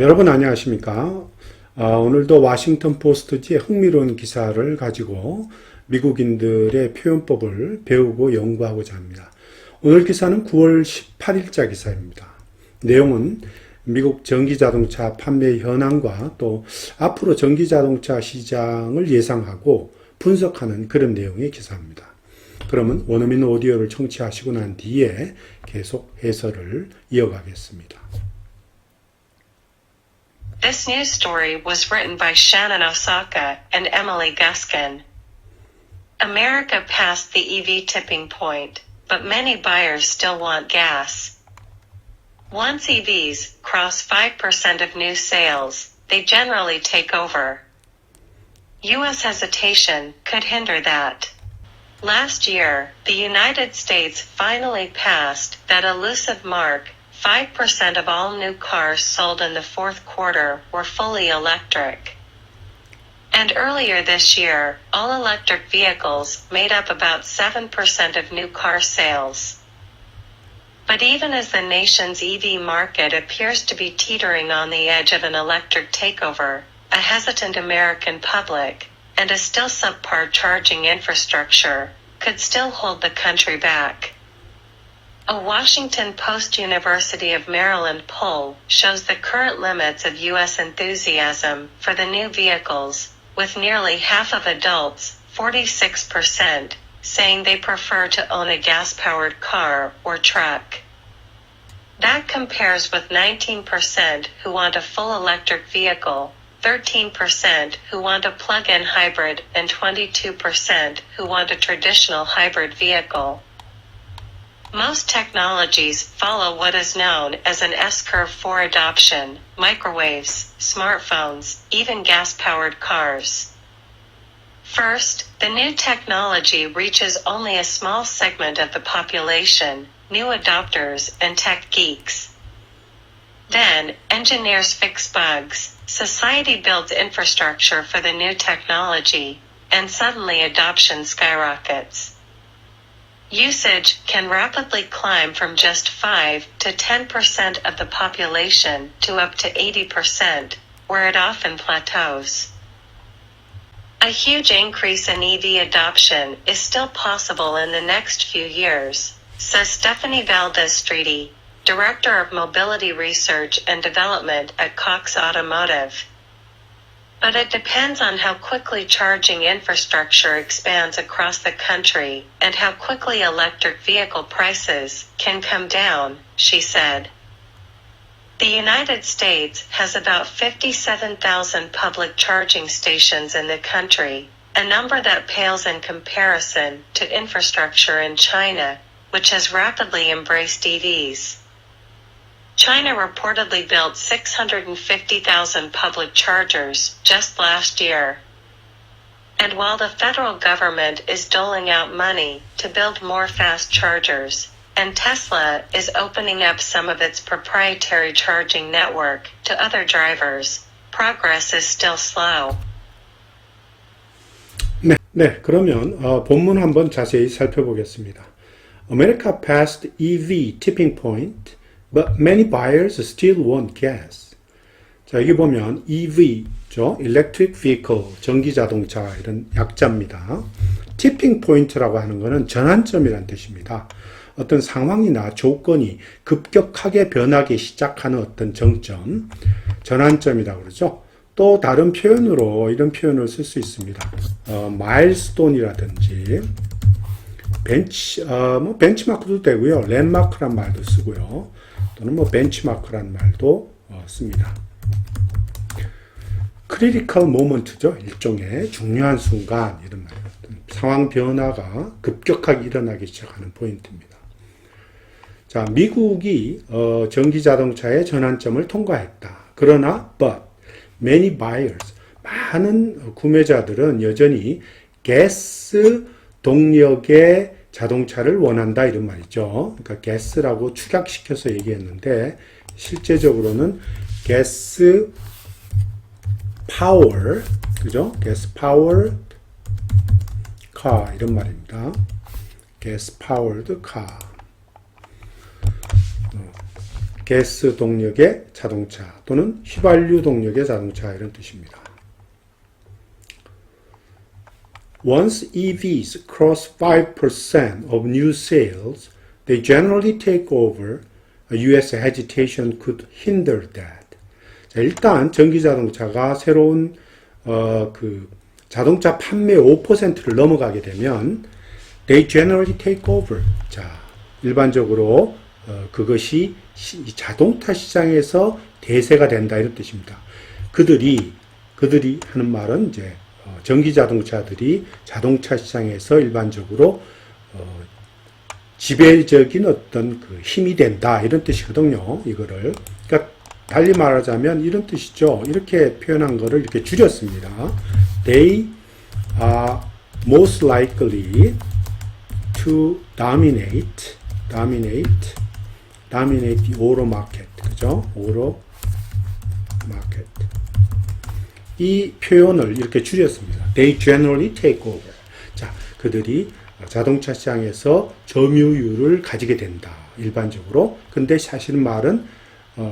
여러분 안녕하십니까? 오늘도 워싱턴 포스트지의 흥미로운 기사를 가지고 미국인들의 표현법을 배우고 연구하고자 합니다. 오늘 기사는 9월 18일자 기사입니다. 내용은 미국 전기자동차 판매 현황과 또 앞으로 전기자동차 시장을 예상하고 분석하는 그런 내용의 기사입니다. 그러면 원어민 오디오를 청취하시고 난 뒤에 계속 해설을 이어가겠습니다. This news story was written by Shannon Osaka and Emily Guskin. America passed the EV tipping point, but many buyers still want gas. Once EVs cross 5% of new sales, they generally take over. U.S. hesitation could hinder that. Last year, the United States finally passed that elusive mark. 5% of all new cars sold in the fourth quarter were fully electric. And earlier this year, all-electric vehicles made up about 7% of new car sales. But even as the nation's EV market appears to be teetering on the edge of an electric takeover, a hesitant American public, and a still subpar charging infrastructure, could still hold the country back. A Washington Post University of Maryland poll shows the current limits of U.S. enthusiasm for the new vehicles, with nearly half of adults, 46%, saying they prefer to own a gas-powered car or truck. That compares with 19% who want a full electric vehicle, 13% who want a plug-in hybrid, and 22% who want a traditional hybrid vehicle. Most technologies follow what is known as an S-curve for adoption: microwaves, smartphones, even gas-powered cars. First, the new technology reaches only a small segment of the population, new adopters and tech geeks. Then, engineers fix bugs, society builds infrastructure for the new technology, and suddenly adoption skyrockets. Usage can rapidly climb from just 5 to 10% of the population to up to 80%, where it often plateaus. A huge increase in EV adoption is still possible in the next few years, says Stephanie Valdez-Streety, Director of Mobility Research and Development at Cox Automotive. But it depends on how quickly charging infrastructure expands across the country and how quickly electric vehicle prices can come down, she said. The United States has about 57,000 public charging stations in the country, a number that pales in comparison to infrastructure in China, which has rapidly embraced EVs. China reportedly built 650,000 public chargers just last year. And while the federal government is doling out money to build more fast chargers, and Tesla is opening up some of its proprietary charging network to other drivers, progress is still slow. 네, 그러면 본문 한번 자세히 살펴보겠습니다. America passed EV tipping point. But many buyers still want gas. 자, 여기 보면 EV죠. Electric Vehicle, 전기자동차 이런 약자입니다. Tipping Point라고 하는 것은 전환점이라는 뜻입니다. 어떤 상황이나 조건이 급격하게 변하기 시작하는 어떤 정점, 전환점이라고 그러죠. 또 다른 표현으로 이런 표현을 쓸 수 있습니다. 마일스톤이라든지 벤치마크도 되고요. 랜드마크란 말도 쓰고요. 또는 벤치마크라는 말도 씁니다. 크리티컬 모먼트죠. 일종의 중요한 순간 이런 말이에요. 상황 변화가 급격하게 일어나기 시작하는 포인트입니다. 자, 미국이 전기자동차의 전환점을 통과했다. 그러나 but many buyers, 많은 구매자들은 여전히 가스 동력의 자동차를 원한다 이런 말이죠. 그러니까 가스라고 축약시켜서 얘기했는데 실제적으로는 가스 파워, 그죠? 가스 파워 카 이런 말입니다. 가스 파워드 카. 가스 동력의 자동차 또는 휘발유 동력의 자동차 이런 뜻입니다. Once EVs cross 5% of new sales, they generally take over. US hesitation could hinder that. 자, 일단 전기 자동차가 새로운 그 자동차 판매 5%를 넘어가게 되면 they generally take over. 자, 일반적으로 그것이 자동차 시장에서 대세가 된다 이런 뜻입니다. 그들이 하는 말은 이제 전기 자동차들이 자동차 시장에서 일반적으로 지배적인 어떤 그 힘이 된다 이런 뜻이거든요. 이거를 그러니까 달리 말하자면 이런 뜻이죠. 이렇게 표현한 거를 이렇게 줄였습니다. They are most likely to dominate the auto market. 그죠? auto market. 이 표현을 이렇게 줄였습니다. They generally take over. 자, 그들이 자동차 시장에서 점유율을 가지게 된다. 일반적으로. 근데 사실 말은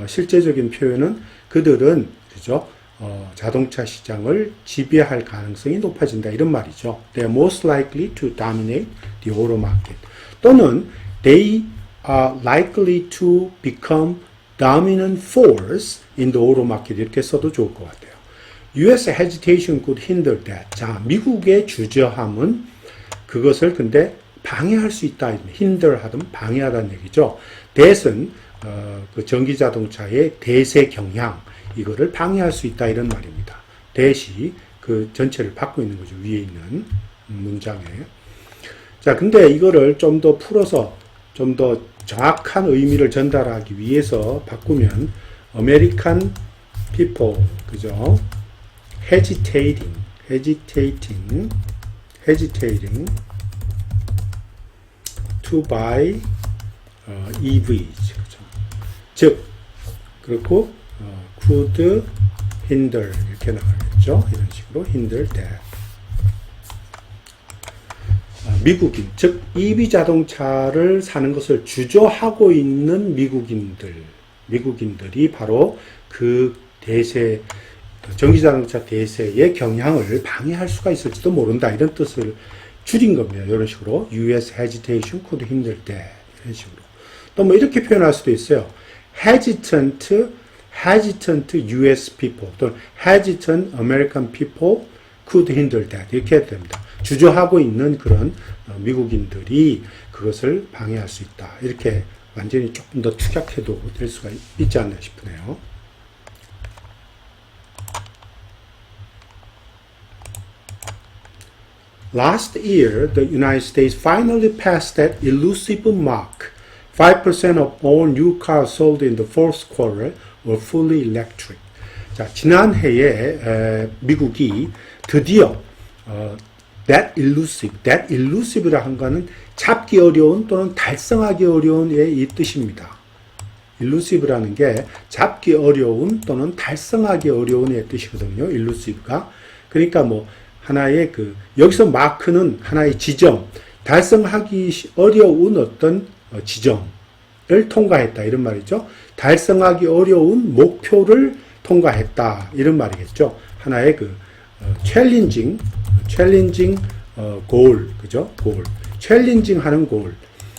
실제적인 표현은 그들은 그죠? 자동차 시장을 지배할 가능성이 높아진다. 이런 말이죠. They are most likely to dominate the auto market. 또는 they are likely to become dominant force in the auto market. 이렇게 써도 좋을 것 같아요. US hesitation could hinder that. 자, 미국의 주저함은 그것을 근데 방해할 수 있다. hinder 하든 방해하다는 얘기죠. that은 그 전기 자동차의 대세 경향 이거를 방해할 수 있다 이런 말입니다. that이 그 전체를 받고 있는 거죠. 위에 있는 문장에. 자, 근데 이거를 좀 더 풀어서 좀 더 정확한 의미를 전달하기 위해서 바꾸면 American people 그죠? hesitating to buy EVs. 그렇죠? 즉, 그렇고 could hinder 이렇게 나가겠죠. 이런 식으로 hinder that. 미국인, 즉 EV 자동차를 사는 것을 주저하고 있는 미국인들이 바로 그 대세 전기자동차 대세의 경향을 방해할 수가 있을지도 모른다. 이런 뜻을 줄인 겁니다. 이런 식으로 US hesitation could hinder that. 이런 식으로. 또 뭐 이렇게 표현할 수도 있어요. hesitant US people 또는 hesitant American people could hinder that. 이렇게 해도 됩니다. 주저하고 있는 그런 미국인들이 그것을 방해할 수 있다. 이렇게 완전히 조금 더 축약해도 될 수가 있지 않나 싶으네요. Last year, the United States finally passed that elusive mark. 5% of all new cars sold in the fourth quarter were fully electric. 자, 지난해에 미국이 드디어 that elusive라 한 거는 잡기 어려운 또는 달성하기 어려운의 이 뜻입니다. elusive라는 게 잡기 어려운 또는 달성하기 어려운의 뜻이거든요. elusive가. 그러니까 뭐 하나의 여기서 마크는 하나의 지점, 달성하기 어려운 어떤 지점을 통과했다. 이런 말이죠. 달성하기 어려운 목표를 통과했다. 이런 말이겠죠. 하나의 챌린징 goal, 그죠? goal. 챌린징 하는 goal.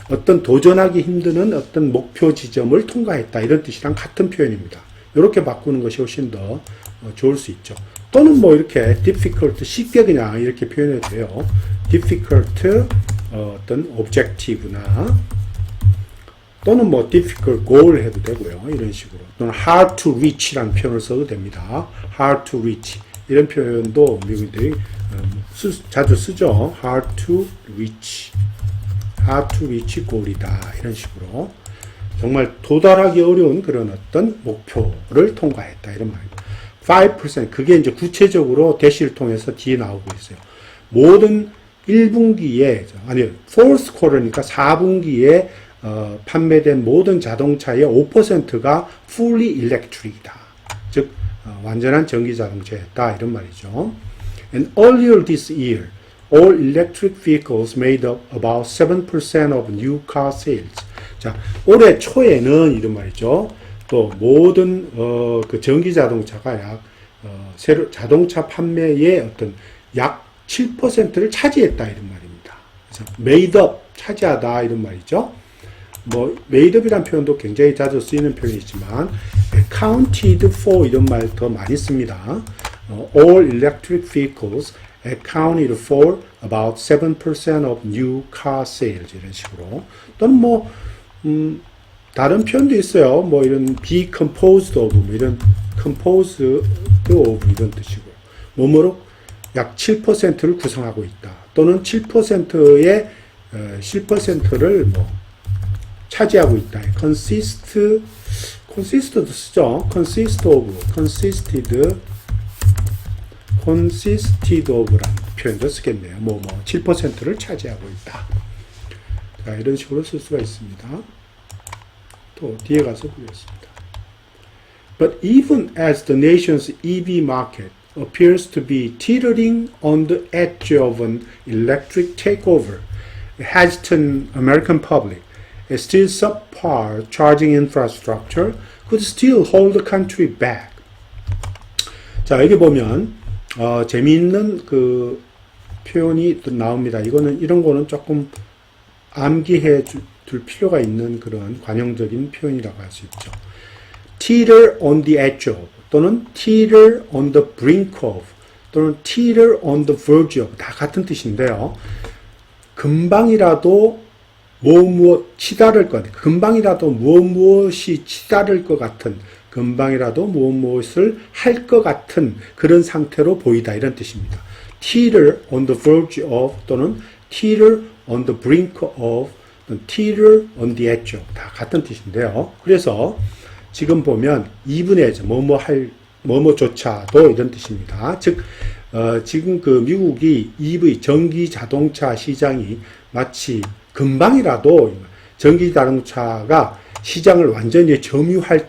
어떤 도전하기 힘드는 어떤 목표 지점을 통과했다. 이런 뜻이랑 같은 표현입니다. 이렇게 바꾸는 것이 훨씬 더 좋을 수 있죠. 또는 뭐 이렇게 difficult, 쉽게 그냥 이렇게 표현해도 돼요. difficult, 어떤 objective나 또는 뭐 difficult goal 해도 되고요. 이런 식으로. 또는 hard to reach라는 표현을 써도 됩니다. hard to reach. 이런 표현도 미국인들이 자주 쓰죠. hard to reach goal이다. 이런 식으로. 정말 도달하기 어려운 그런 어떤 목표를 통과했다. 이런 말입니다. 5%, 그게 이제 구체적으로 대시를 통해서 뒤에 나오고 있어요. 모든 1분기에, 아니요, fourth quarter니까 4분기에 판매된 모든 자동차의 5%가 fully electric이다. 즉, 완전한 전기 자동차였다. 이런 말이죠. And earlier this year, all electric vehicles made up about 7% of new car sales. 자, 올해 초에는 이런 말이죠. 또 모든 그 전기 자동차가 자동차 판매의 어떤 약 7%를 차지했다 이런 말입니다. 그래서 made up 차지하다 이런 말이죠. 뭐 made up이라는 표현도 굉장히 자주 쓰이는 표현이지만 accounted for 이런 말 더 많이 씁니다. All electric vehicles accounted for about 7% of new car sales 이런 식으로 또는 뭐 다른 표현도 있어요. 뭐 이런 be composed of 뭐 이런 composed of 이런 뜻이고 뭐뭐로 약 7%를 구성하고 있다. 또는 7%의 10%를 뭐 차지하고 있다. consist도 쓰죠. consisted of라는 표현도 쓰겠네요. 7%를 차지하고 있다. 자, 이런 식으로 쓸 수가 있습니다. 또 뒤에 가서 보겠습니다. But even as the nation's EV market appears to be teetering on the edge of an electric takeover, the hesitant American public, a still subpar charging infrastructure could still hold the country back. 자, 여기 보면 재미있는 그 표현이 또 나옵니다. 이런 거는 조금 암기해 둘 필요가 있는 그런 관용적인 표현이라고 할 수 있죠. teeter on the edge of 또는 teeter on the brink of 또는 teeter on the verge of 다 같은 뜻인데요. 금방이라도 무엇 치달을 것 같은 금방이라도 무엇이 치달을 것 같은 금방이라도 무엇을 할 것 같은 그런 상태로 보이다 이런 뜻입니다. teeter on the verge of 또는 teeter on the brink of 또는 teeter on the edge of 다 같은 뜻인데요. 그래서 지금 보면 2분의 1 뭐뭐조차도 이런 뜻입니다. 즉 지금 그 미국이 EV 전기 자동차 시장이 마치 금방이라도 전기 자동차가 시장을 완전히 점유할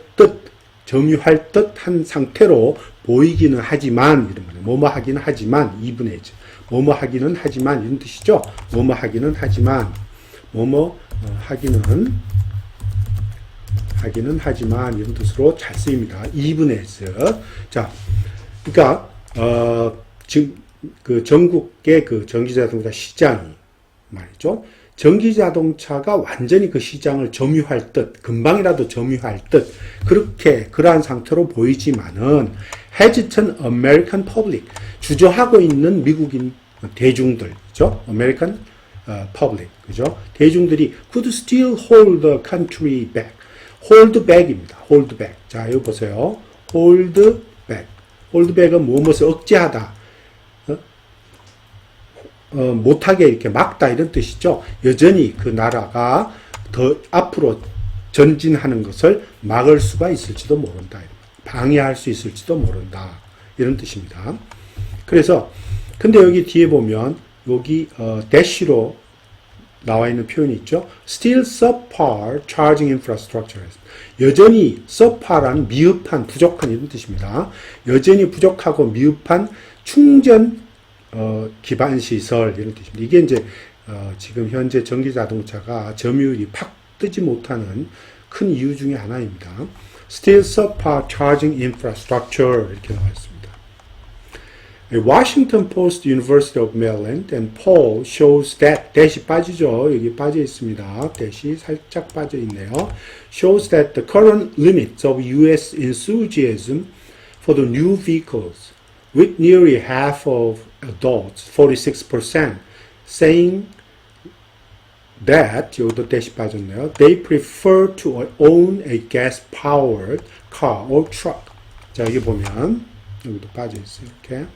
듯한 상태로 보이기는 하지만 이런 거예요. 뭐뭐 하기는 하지만 2분의 1 뭐뭐 하기는 하지만 이런 뜻이죠. 뭐뭐 하기는 하지만 뭐뭐 하기는 하지만 이런 뜻으로 잘 쓰입니다. 2분의 1. 자, 그러니까 지금 그 전국의 그 전기자동차 시장이 말이죠. 전기자동차가 완전히 그 시장을 점유할 듯, 금방이라도 점유할 듯 그러한 상태로 보이지만은 hesitant American public 주저하고 있는 미국인 대중들, 그죠? American public, 그죠? 대중들이 could still hold the country back. hold back입니다. hold back. 자, 여기 보세요. hold back. hold back은 무엇을 억제하다. 못하게 이렇게 막다 이런 뜻이죠. 여전히 그 나라가 더 앞으로 전진하는 것을 막을 수가 있을지도 모른다. 방해할 수 있을지도 모른다. 이런 뜻입니다. 그래서 근데 여기 뒤에 보면 여기 대시로 나와 있는 표현이 있죠. Still subpar charging infrastructure. 여전히 subpar한 미흡한, 부족한 이런 뜻입니다. 여전히 부족하고 미흡한 충전 기반 시설 이런 뜻입니다. 이게 이제 지금 현재 전기 자동차가 점유율이 팍 뜨지 못하는 큰 이유 중에 하나입니다. Still subpar charging infrastructure 이렇게 나와 있습니다. A Washington Post, University of Maryland, and poll shows that 대시 빠지죠. 여기 빠져 있습니다. 대시 살짝 빠져 있네요. Shows that the current limits of U.S. enthusiasm for the new vehicles, with nearly half of adults, 46%, saying that 여기도 대시 빠졌네요. They prefer to own a gas-powered car or truck. 자, 여기 보면 여기도 빠져 있어요. 이렇게.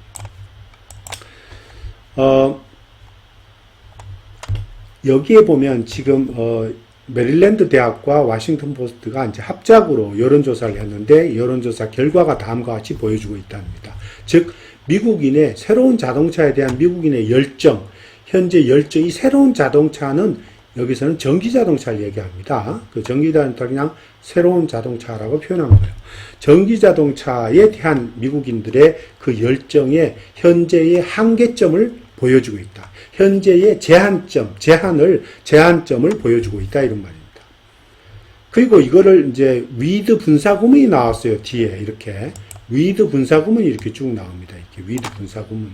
여기에 보면 지금 메릴랜드 대학과 워싱턴 포스트가 이제 합작으로 여론조사를 했는데 여론조사 결과가 다음과 같이 보여주고 있답니다. 즉 미국인의 새로운 자동차에 대한 미국인의 열정, 현재 열정, 이 새로운 자동차는 여기서는 전기자동차를 얘기합니다. 그 전기자동차 그냥 새로운 자동차라고 표현한 거예요. 전기자동차에 대한 미국인들의 그 열정의 현재의 한계점을 보여주고 있다. 현재의 제한점을 보여주고 있다. 이런 말입니다. 그리고 이거를 이제 with 분사구문이 나왔어요. 뒤에 이렇게 with 분사구문이 이렇게 쭉 나옵니다. 이렇게 with 분사구문이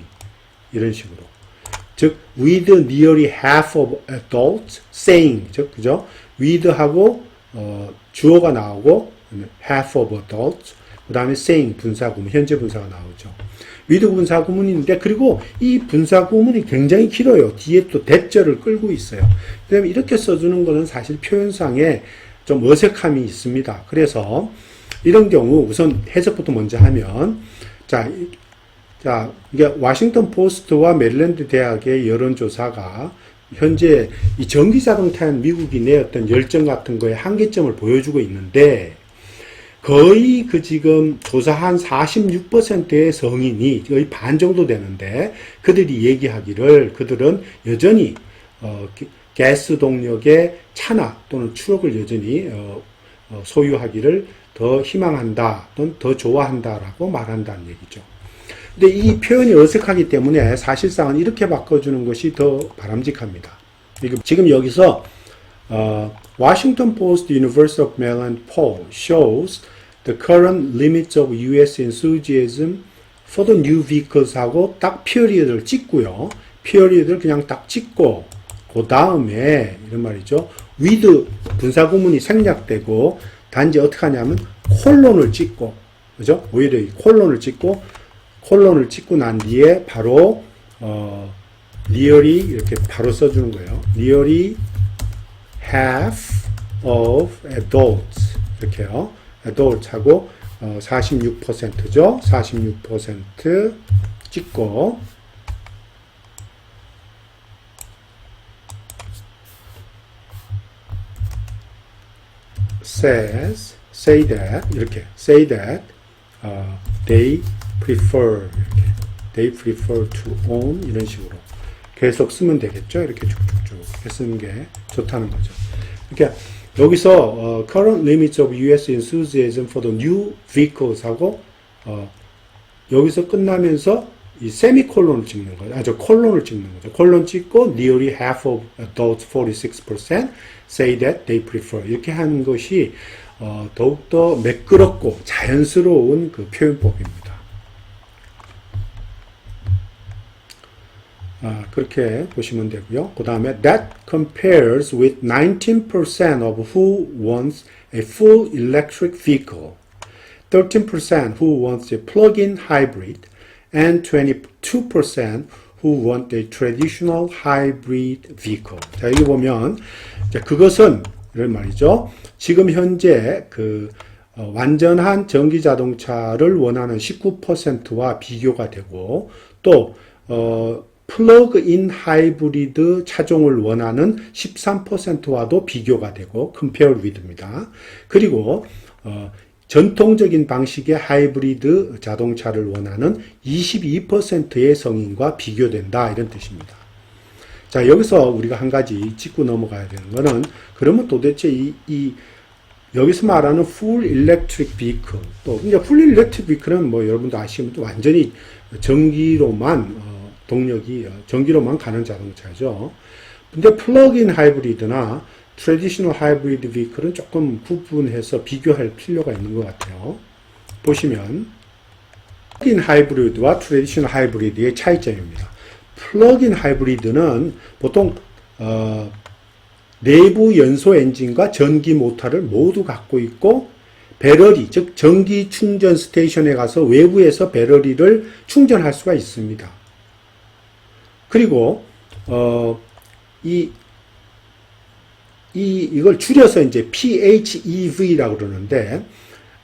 이런 식으로. 즉 with nearly half of adults saying, 즉 그죠? with하고 주어가 나오고 half of adults, 그 다음에 saying 분사구문, 현재 분사가 나오죠. with 분사구문인데, 그리고 이 분사구문이 굉장히 길어요. 뒤에 또 대절을 끌고 있어요. 그다음에 이렇게 써주는 거는 사실 표현상에 좀 어색함이 있습니다. 그래서 이런 경우 우선 해석부터 먼저 하면, 자, 이게 워싱턴 포스트와 메릴랜드 대학의 여론조사가 현재 이 전기자동차에 대한 미국이 내었던 열정 같은 거에 한계점을 보여주고 있는데, 거의 그 지금 조사한 46%의 성인이 거의 반 정도 되는데, 그들이 얘기하기를 그들은 여전히 가스 동력의 차나 또는 트럭을 여전히 소유하기를 더 희망한다 또는 더 좋아한다라고 말한다는 얘기죠. 근데 이 표현이 어색하기 때문에 사실상은 이렇게 바꿔주는 것이 더 바람직합니다. 지금 여기서 Washington Post University of Maryland poll shows the current limits of U.S. enthusiasm for the new vehicles 하고 딱 period를 찍고요. period를 그냥 딱 찍고 그 다음에 이런 말이죠. with 분사구문이 생략되고 단지 어떻게 하냐면 콜론을 찍고, 그죠? 오히려 이 콜론을 찍고 난 뒤에 바로 nearly 이렇게 바로 써주는 거예요. nearly half of adults 이렇게요. adults하고 46%죠. 46% 찍고 say that 이렇게 say that they prefer to own 이런 식으로 계속 쓰면 되겠죠. 이렇게 쭉쭉쭉 쓰는 게 좋다는 거죠. 그러니까 여기서 current limits of U.S. enthusiasm for the new vehicles 하고 여기서 끝나면서 이 세미콜론을 찍는 거죠. 콜론을 찍는 거죠. 콜론 찍고 nearly half of adults 46% say that they prefer 이렇게 하는 것이 더욱더 매끄럽고 자연스러운 그 표현법입니다. 그렇게 보시면 되고요. 그 다음에 that compares with 19% of who wants a full electric vehicle, 13% who wants a plug-in hybrid, and 22% who want a traditional hybrid vehicle. 자, 여기 보면 그것은 이런 말이죠. 지금 현재 그 완전한 전기 자동차를 원하는 19%와 비교가 되고 또 플러그인 하이브리드 차종을 원하는 13%와도 비교가 되고 compare with입니다. 그리고 전통적인 방식의 하이브리드 자동차를 원하는 22%의 성인과 비교된다 이런 뜻입니다. 자, 여기서 우리가 한 가지 짚고 넘어가야 되는 거는 그러면 도대체 여기서 말하는 full electric vehicle 또 이제 full electric vehicle은 뭐 여러분도 아시면 또 완전히 전기로만 전기로만 가는 자동차죠. 근데 플러그인 하이브리드나 트래디셔널 하이브리드 비클은 조금 구분해서 비교할 필요가 있는 것 같아요. 보시면 플러그인 하이브리드와 트래디셔널 하이브리드의 차이점입니다. 플러그인 하이브리드는 보통 내부 연소 엔진과 전기 모터를 모두 갖고 있고 배터리, 즉 전기 충전 스테이션에 가서 외부에서 배터리를 충전할 수가 있습니다. 그리고 이걸 줄여서 이제 PHEV라고 그러는데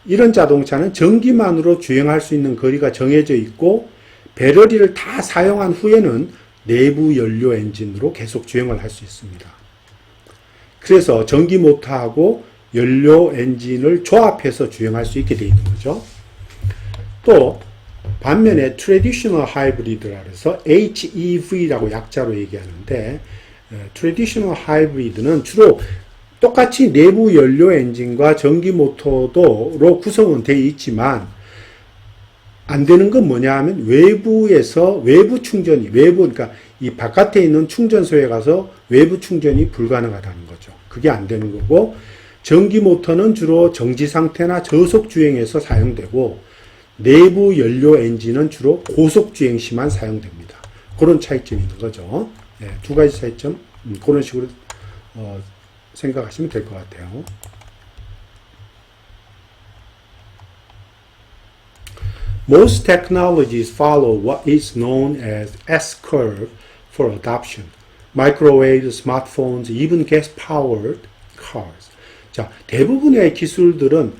이런 자동차는 전기만으로 주행할 수 있는 거리가 정해져 있고 배터리를 다 사용한 후에는 내부 연료 엔진으로 계속 주행을 할 수 있습니다. 그래서 전기 모터하고 연료 엔진을 조합해서 주행할 수 있게 되어 있는 거죠. 또 반면에 트래디셔널 하이브리드라 해서 HEV라고 약자로 얘기하는데 트래디셔널 하이브리드는 주로 똑같이 내부 연료 엔진과 전기 모터로 구성은 되어 있지만 안 되는 건 뭐냐 하면 외부 충전이 그러니까 이 바깥에 있는 충전소에 가서 외부 충전이 불가능하다는 거죠. 그게 안 되는 거고 전기 모터는 주로 정지 상태나 저속 주행에서 사용되고 내부 연료 엔진은 주로 고속 주행 시만 사용됩니다. 그런 차이점이 있는 거죠. 네, 두 가지 차이점 그런 식으로 생각하시면 될 것 같아요. Most technologies follow what is known as S-curve for adoption. Microwaves, smartphones, even gas-powered cars. 자, 대부분의 기술들은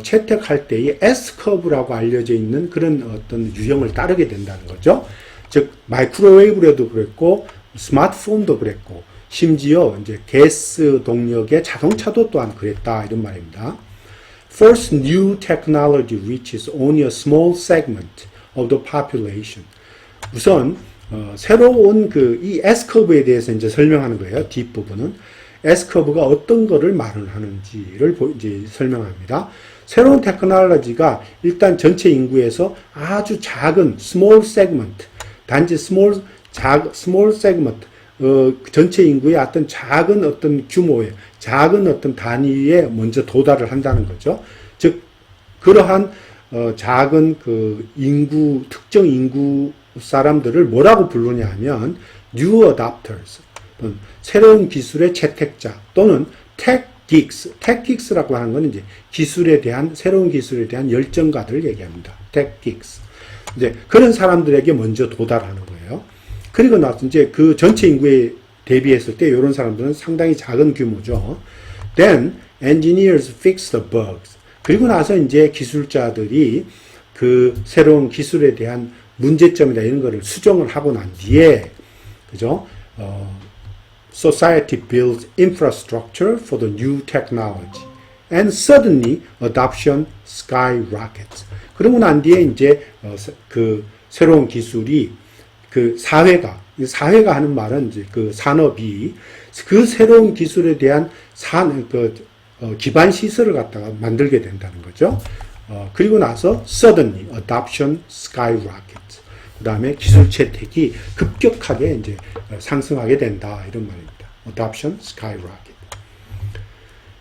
채택할 때의 S-커브라고 알려져 있는 그런 어떤 유형을 따르게 된다는 거죠. 즉, 마이크로웨이브로도 그랬고, 스마트폰도 그랬고, 심지어 이제 가스 동력의 자동차도 또한 그랬다 이런 말입니다. First new technology reaches only a small segment of the population. 우선 새로운 이 S-커브에 대해서 이제 설명하는 거예요. 뒷부분은 S-커브가 어떤 거를 말을 하는지를 이제 설명합니다. 새로운 테크놀로지가 일단 전체 인구에서 아주 작은 small segment, 단지 small segment, 전체 인구의 어떤 작은 어떤 규모의 작은 어떤 단위에 먼저 도달을 한다는 거죠. 즉 그러한 작은 그 인구 특정 인구 사람들을 뭐라고 부르냐 하면 new adopters, 새로운 기술의 채택자 또는 tech geeks라고 하는 건 이제 기술에 대한 새로운 기술에 대한 열정가들을 얘기합니다. tech geeks. 이제 그런 사람들에게 먼저 도달하는 거예요. 그리고 나서 이제 그 전체 인구에 대비했을 때 이런 사람들은 상당히 작은 규모죠. Then engineers fix the bugs. 그리고 나서 이제 기술자들이 그 새로운 기술에 대한 문제점이나 이런 거를 수정을 하고 난 뒤에, 그죠? Society builds infrastructure for the new technology. And suddenly adoption skyrockets. 그러고 난 뒤에 이제 그 새로운 기술이 그 사회가 하는 말은 이제 그 산업이 그 새로운 기술에 대한 기반 시설을 갖다가 만들게 된다는 거죠. 그리고 나서 suddenly adoption skyrockets. 그 다음에 기술 채택이 급격하게 이제 상승하게 된다 이런 말입니다. Adoption skyrocket.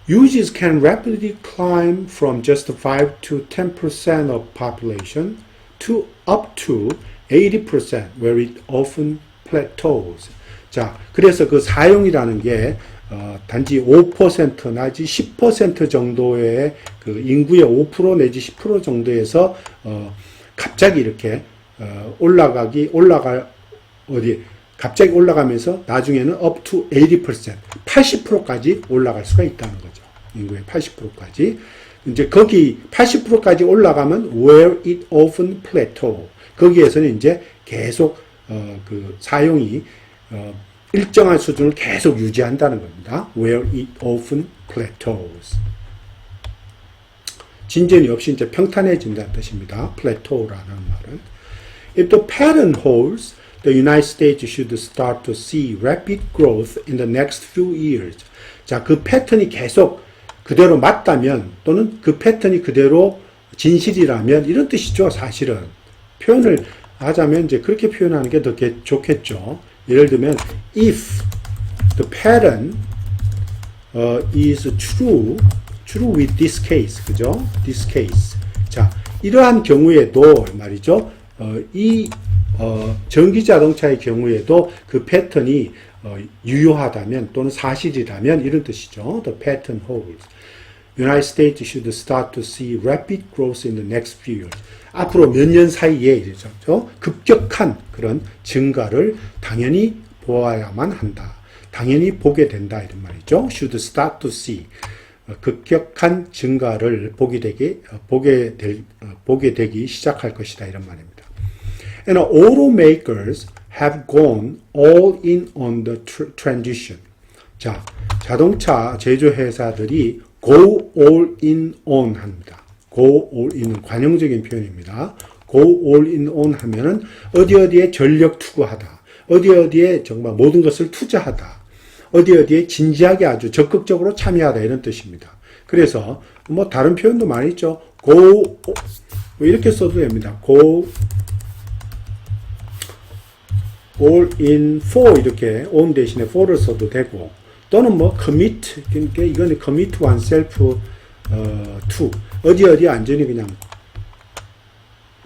Uses can rapidly climb from just 5 to 10% of population to up to 80% where it often plateaus. 자, 그래서 그 사용이라는 게 단지 5% 내지 10% 정도의 그 인구의 5% 내지 10% 정도에서 갑자기 이렇게 갑자기 올라가면서 나중에는 up to 80%, 80%까지 올라갈 수가 있다는 거죠. 인구의 80%까지. 이제 거기 80%까지 올라가면 where it often plateau. 거기에서는 이제 계속 그 사용이 일정한 수준을 계속 유지한다는 겁니다. Where it often plateaus. 진전이 없이 이제 평탄해진다는 뜻입니다. plateau라는 말은. If the pattern holds, the United States should start to see rapid growth in the next few years. 자, 그 패턴이 계속 그대로 맞다면 또는 그 패턴이 그대로 진실이라면 이런 뜻이죠. 사실은 표현을 하자면 이제 그렇게 표현하는 게 더 좋겠죠. 예를 들면 if the pattern is true with this case, 그죠? This case. 자, 이러한 경우에도 말이죠. 전기 자동차의 경우에도 그 패턴이 유효하다면 또는 사실이라면 이런 뜻이죠. The pattern holds. United States should start to see rapid growth in the next few years. 앞으로 몇 년 사이에 이렇죠. 급격한 그런 증가를 당연히 보아야만 한다. 당연히 보게 된다 이런 말이죠. Should start to see. 급격한 증가를 보게 되기 시작할 것이다 이런 말입니다. And automakers have gone all in on the transition. 자, 자동차 제조회사들이 go all in on 합니다. go all in은 관용적인 표현입니다. go all in on 하면은 어디에 전력 투구하다. 어디에 정말 모든 것을 투자하다. 어디에 진지하게 아주 적극적으로 참여하다 이런 뜻입니다. 그래서 뭐 다른 표현도 많이 있죠. go 이렇게 써도 됩니다. go all in for 이렇게 on 대신에 for를 써도 되고 또는 뭐 commit, 그러니까 이거는 commit oneself to 어디 완전히 그냥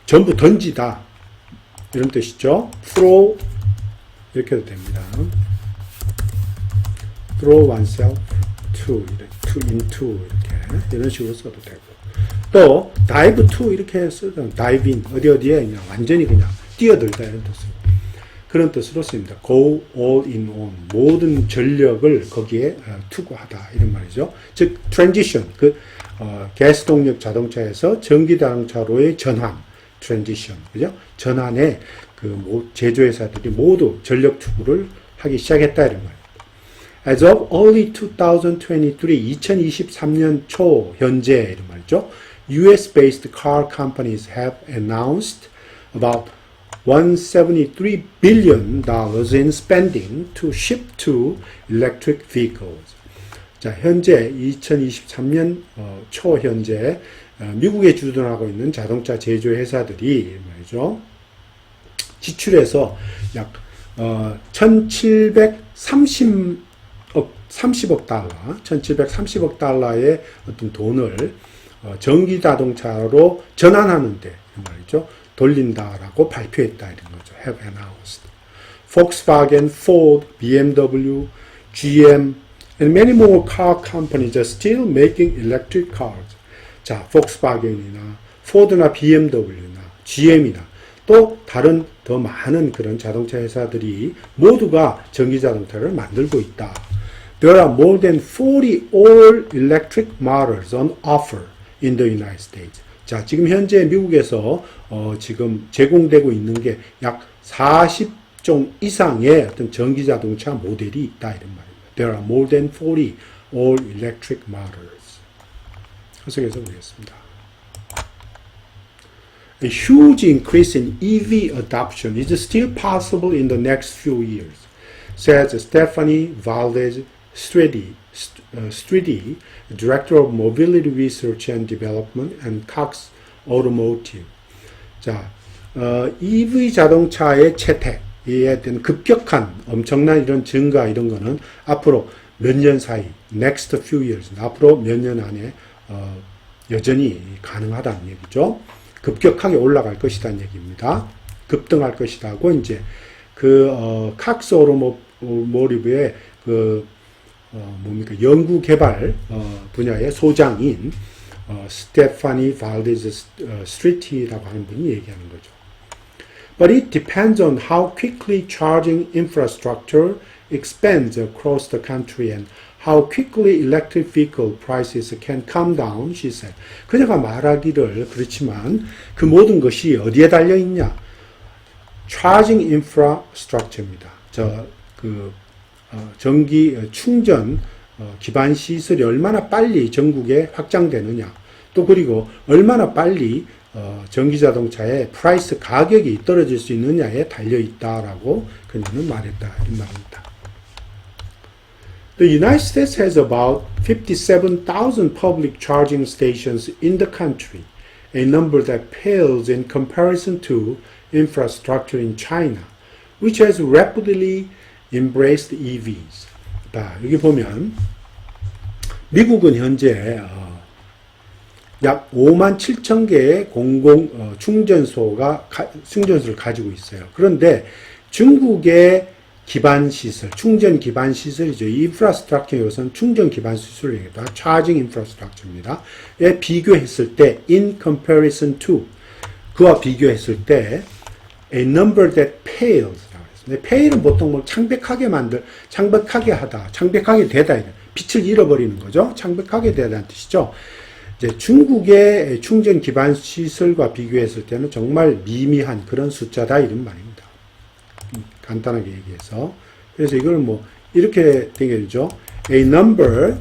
전부 던지다 이런 뜻이죠. throw 이렇게 해도 됩니다. throw oneself to into 이렇게 이런 식으로 써도 되고 또 dive to 이렇게 쓰든 dive in 어디에 그냥 완전히 그냥 뛰어들다 이런 뜻으로 그런 뜻으로 씁니다. go all in on 모든 전력을 거기에 투구하다 이런 말이죠. 즉 transition 가스 동력 자동차에서 전기 자동차로의 전환 transition 그죠? 전환에 제조회사들이 모두 전력 투구를 하기 시작했다 이런 말입니다. As of early 2023, 2023년 초 현재 이런 말이죠. US-based car companies have announced about $173 billion in spending to shift to electric vehicles. 자, 현재 2023년 초 현재 미국에 주둔하고 있는 자동차 제조 회사들이 말이죠. 지출해서 약 1730억 달러의 어떤 돈을 전기 자동차로 전환하는데 말이죠. 돌린다라고 발표했다 이런 거죠. Have announced. Volkswagen, Ford, BMW, GM, and many more car companies are still making electric cars. 자, Volkswagen이나 Ford나 BMW나 GM이나 또 다른 더 많은 그런 자동차 회사들이 모두가 전기 자동차를 만들고 있다. There are more than 40 all-electric models on offer in the United States. 자, 지금 현재 미국에서 지금 제공되고 있는 게 약 40종 이상의 어떤 전기 자동차 모델이 있다 이런 말입니다. There are more than 40 all-electric models. 해석해서 보겠습니다. A huge increase in EV adoption is still possible in the next few years, says Stephanie Valdez-Stridi, Director of Mobility Research and Development and Cox Automotive. 자, EV 자동차의 채택에 대한 급격한 엄청난 이런 증가 이런 거는 앞으로 몇 년 사이, next few years, 앞으로 몇 년 안에 여전히 가능하다는 얘기죠. 급격하게 올라갈 것이라는 얘기입니다. 급등할 것이라고 이제 칵스 오토모티브의 연구 개발 분야의 소장인 스테파니 발데즈 스트리티라고 하는 분이 얘기하는 거죠. But it depends on how quickly charging infrastructure expands across the country and how quickly electric vehicle prices can come down, she said. 그녀가 말하기를 그렇지만 그 모든 것이 어디에 달려 있냐? Charging infrastructure입니다. 전기 충전 기반 시설이 얼마나 빨리 전국에 확장되느냐. 또 그리고 얼마나 빨리 전기 자동차의 프라이스 가격이 떨어질 수 있느냐에 달려 있다라고 그녀는 말했다 이 말입니다. The United States has about 57,000 public charging stations in the country, a number that pales in comparison to infrastructure in China, which has rapidly embraced EVs. 자, 여기 보면 미국은 현재 약 5만 7천 개의 공공 충전소를 가지고 있어요. 그런데 중국의 기반 시설, 충전 기반 시설이죠. 이 인프라스트럭처 요선 충전 기반 시설을 얘기합니다. 차징 인프라스트럭처입니다. 에 비교했을 때, in comparison to, 그와 비교했을 때, a number that pales. pale은 보통 뭐 창백하게 하다, 창백하게 되다, 빛을 잃어버리는 거죠. 창백하게 되다는 뜻이죠. 이제 중국의 충전 기반 시설과 비교했을 때는 정말 미미한 그런 숫자다 이런 말입니다. 간단하게 얘기해서. 그래서 이걸 뭐 이렇게 되겠죠. A number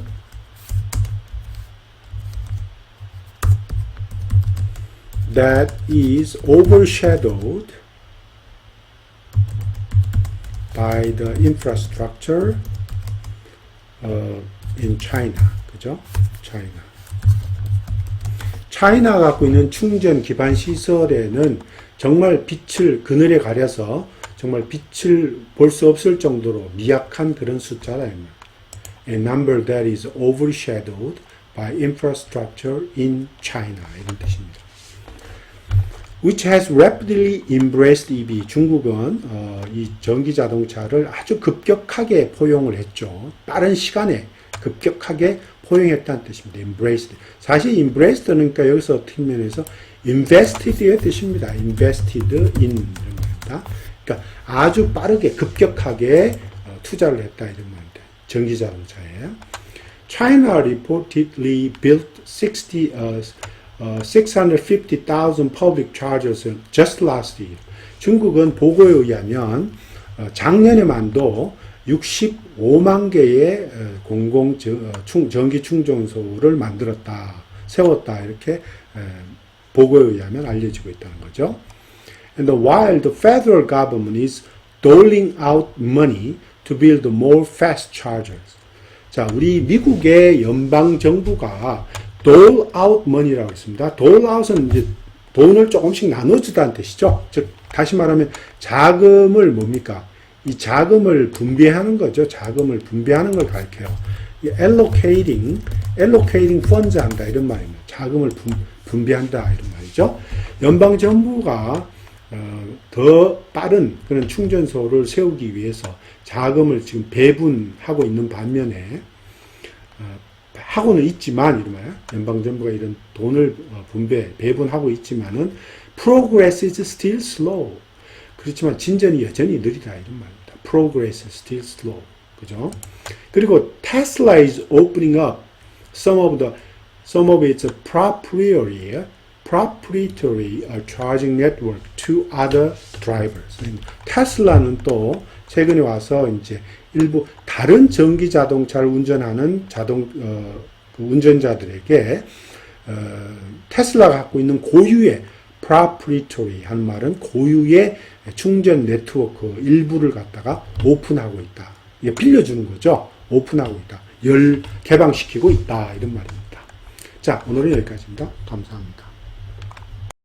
that is overshadowed by the infrastructure in China. 그죠? 차이나가 갖고 있는 충전 기반 시설에는 정말 그늘에 가려서 정말 빛을 볼 수 없을 정도로 미약한 그런 숫자다. a number that is overshadowed by infrastructure in China. 이런 뜻입니다. Which has rapidly embraced EV. 중국은 이 전기 자동차를 아주 급격하게 포용을 했죠. 빠른 시간에 급격하게 포용했다는 뜻입니다. embraced. 사실 embraced는 그러니까 여기서 어떤 면에서 invested의 뜻입니다. invested in 이런 겁니다. 그러니까 아주 빠르게 급격하게 투자를 했다 이런 말입니다. 전기 자동차에. China reportedly built 650,000 public chargers just last year. 중국은 보고에 의하면 작년에만도 65만 개의 공공 전기 충전소를 세웠다 이렇게 보고에 의하면 알려지고 있다는 거죠. And while the federal government is doling out money to build more fast chargers. 자, 우리 미국의 연방 정부가 dole out money라고 했습니다. dole out은 이제 돈을 조금씩 나눠주다는 뜻이죠. 즉 다시 말하면 자금을 뭡니까? 이 자금을 분배하는 거죠. 자금을 분배하는 걸 가리켜요. allocating funds 한다 이런 말입니다. 자금을 분배한다 이런 말이죠. 연방 정부가 더 빠른 그런 충전소를 세우기 위해서 자금을 지금 배분하고 있는 반면에 하고는 있지만 이러면 연방 정부가 이런 돈을 배분하고 있지만은 progress is still slow. 그렇지만 진전이 여전히 느리다 이런 말입니다. Progress is still slow. 그죠? 그리고 Tesla is opening up some of its proprietary charging network to other drivers. 테슬라는 또 최근에 와서 이제 일부 다른 전기 자동차를 운전하는 운전자들에게 테슬라가 갖고 있는 고유의 proprietary 한 말은 고유의 충전 네트워크 일부를 갖다가 오픈하고 있다. 이게 빌려주는 거죠. 오픈하고 있다. 개방시키고 있다. 이런 말입니다. 자, 오늘은 여기까지입니다. 감사합니다.